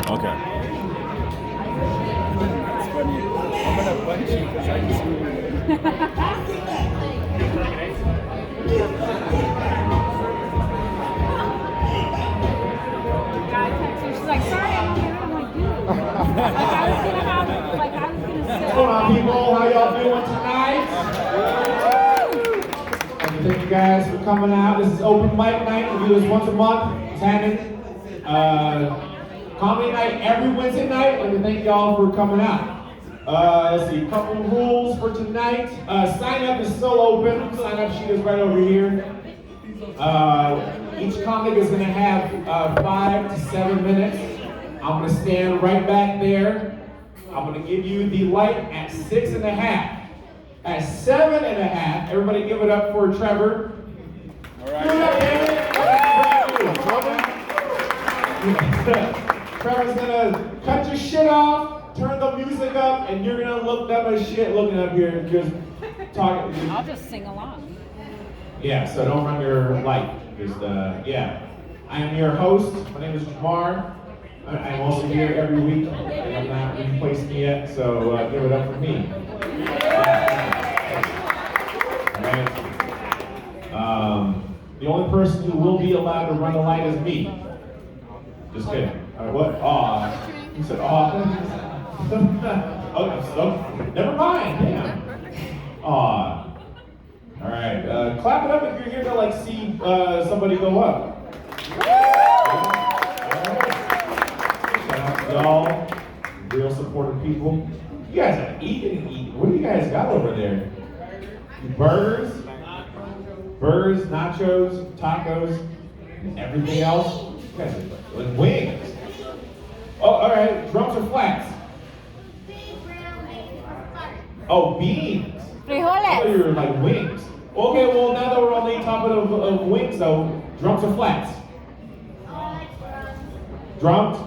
Okay. It's funny. I'm gonna punch you because I just She's like, sorry, I'm on here. I'm like, dude. I was gonna say. Hold on, people. How y'all doing tonight? Thank you guys for coming out. This is open mic night. We do this once a month. It's happening. Comedy night every Wednesday night. Let me thank y'all for coming out. Let's see, a couple rules for tonight. Sign up is still open. Sign up sheet is right over here. Each comic is going to have 5 to 7 minutes. I'm going to stand right back there. I'm going to give you the light at 6.5. At 7.5, everybody give it up for Trevor. All right. Trevor's gonna cut your shit off, turn the music up, and you're gonna look dumb as shit looking up here and just talking. I'll just sing along. Yeah, so don't run your light. Just yeah. I am your host. My name is Jamar. I'm also here every week. I'm not replaced me yet, so give it up for me. Right. The only person who will be allowed to run the light is me. Just kidding. What? Aw. You said aw. Okay, so never mind. Damn. Aw. All right. Clap it up if you're here to like see somebody go up. Shout out to y'all, real supportive people. You guys are eating. What do you guys got over there? Burgers, nachos, tacos, and everything else. You guys are like wings. Oh, all right. Drums or flats? Oh, beans. I thought you were like wings. Okay, well now that we're on the topic of wings, though, drums or flats? Drums.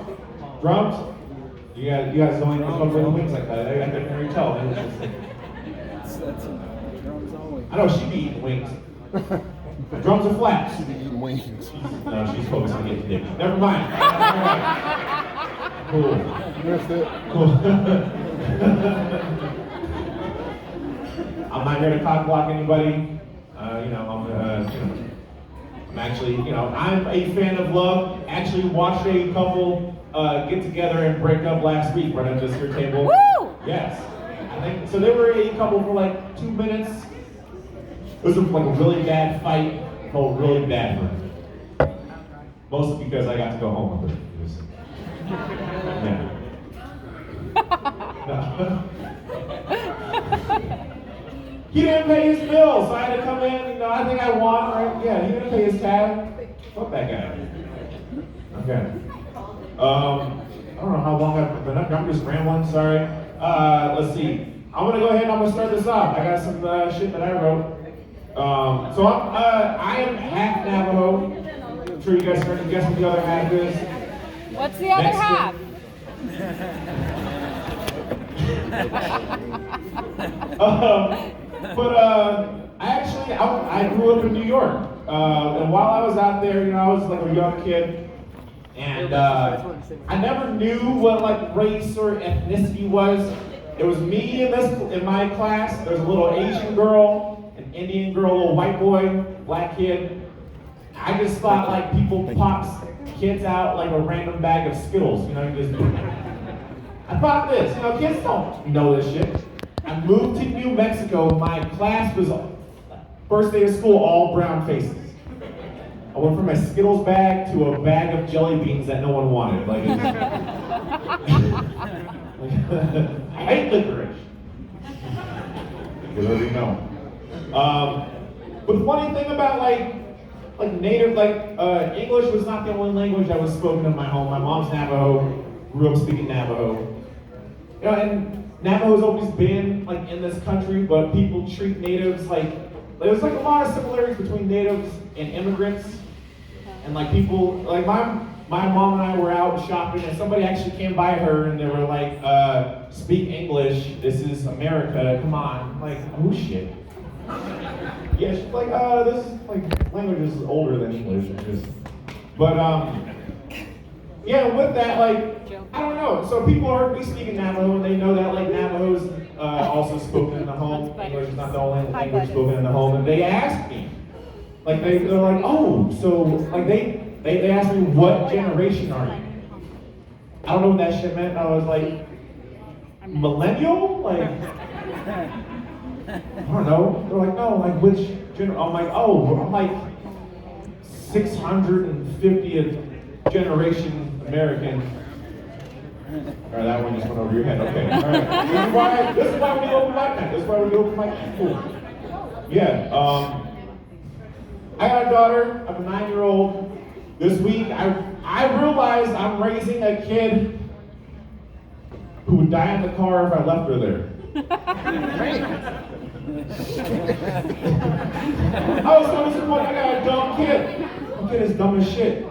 You guys don't even come with wings like that. I can hear you tell. I know she'd be eating wings. Drums or flats? She'd be eating wings. No, she's focused on getting dick. Never mind. All right. Cool. Missed it. Cool. I'm not here to cock block anybody. I'm actually, I'm a fan of love. Actually watched a couple get together and break up last week right at this here table. Woo! Yes. I think so. They were a couple for like 2 minutes. It was like a really bad fight. Oh, really bad for me. Mostly because I got to go home with her. Yeah. He didn't pay his bill, so I had to come in. I think I won, right? Yeah, he didn't pay his tab. Fuck that guy. Okay. I don't know how long I've been up. I'm just rambling. Sorry. Let's see. I'm gonna go ahead and I'm gonna start this off. I got some shit that I wrote. So I am half Navajo. I'm sure you guys started to guess what the other half is. What's the other half? I grew up in New York, and while I was out there, I was like a young kid, and I never knew what like race or ethnicity was. It was me in my class. There's a little Asian girl, an Indian girl, a little white boy, black kid. I just thought like people pops kids out like a random bag of Skittles, I thought this, kids don't know this shit. I moved to New Mexico. My class was first day of school, all brown faces. I went from a Skittles bag to a bag of Jellybeans that no one wanted. I hate licorice. You already know. But the funny thing about like native, English was not the only language that was spoken in my home. My mom's Navajo, grew up speaking Navajo. And Navajo's always been like in this country, but people treat natives there's like a lot of similarities between natives and immigrants. And like people, like my mom and I were out shopping and somebody actually came by her and they were like, speak English, this is America, come on. I'm like, oh shit. Yeah, she's like, this is like, language is older than English. But yeah, with that, like, I don't know. So people heard me speaking Navajo, and they know that like Navajo's also spoken in the home. English is not the only language spoken in the home. And they asked me, like they're like, oh, so like they asked me what generation are you? I don't know what that shit meant. I was like, millennial? Like, I don't know. They're like, no, like which generation? I'm like, oh, I'm like 650th generation American. Or that one just went over your head. Okay. All right. This is why we open mic night. This is why we open mic night. Cool. Yeah. I got a daughter. I'm a 9-year-old. This week, I realized I'm raising a kid who would die in the car if I left her there. I was so disappointed. I got a dumb kid. My kid is dumb as shit.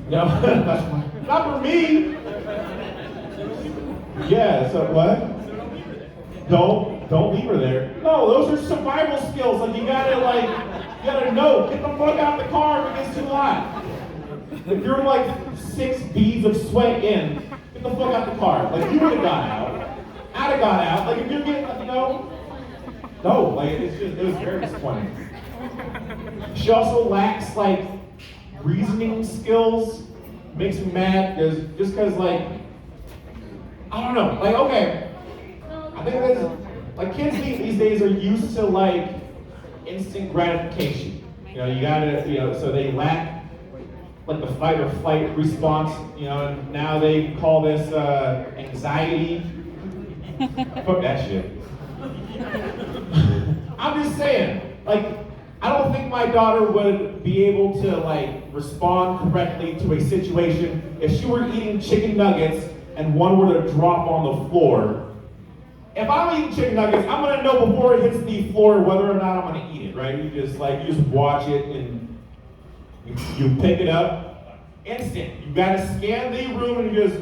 No, that's not for me. Yeah, so what? Don't leave her there. No, those are survival skills. Like you gotta know. Get the fuck out of the car if it gets too hot. If you're like 6 beads of sweat in, get the fuck out the car. Like you would have got out. I'd have got out. Like if you're getting, no, like it was very disappointing. She also lacks like reasoning skills. Makes me mad because like I don't know. Like okay. I think that's, like kids these days are used to like instant gratification. You know, you gotta, so they lack like the fight or flight response, and now they call this anxiety. Fuck that shit. I'm just saying, like, I don't think my daughter would be able to like respond correctly to a situation if she were eating chicken nuggets and one were to drop on the floor. If I'm eating chicken nuggets, I'm gonna know before it hits the floor whether or not I'm gonna eat it, right? You just watch it and you pick it up, instant. You gotta scan the room and you just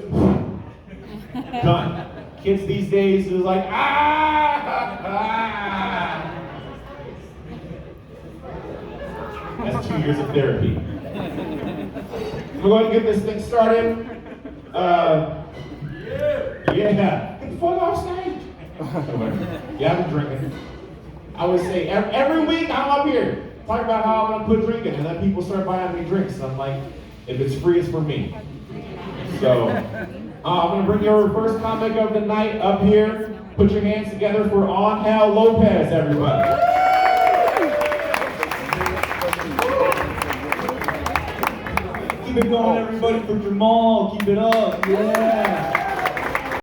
done. Kids these days is like ah. That's 2 years of therapy. We're going to get this thing started. Yeah, get the fuck off stage. Yeah, I've been drinking. I would say every week I'm up here talking about how I'm gonna quit drinking, and then people start buying me drinks. And I'm like, if it's free, it's for me. So I'm gonna bring you our first comic of the night up here. Put your hands together for Angel Lopez, everybody. Keep it going, everybody, for Jamal. Keep it up. Yeah.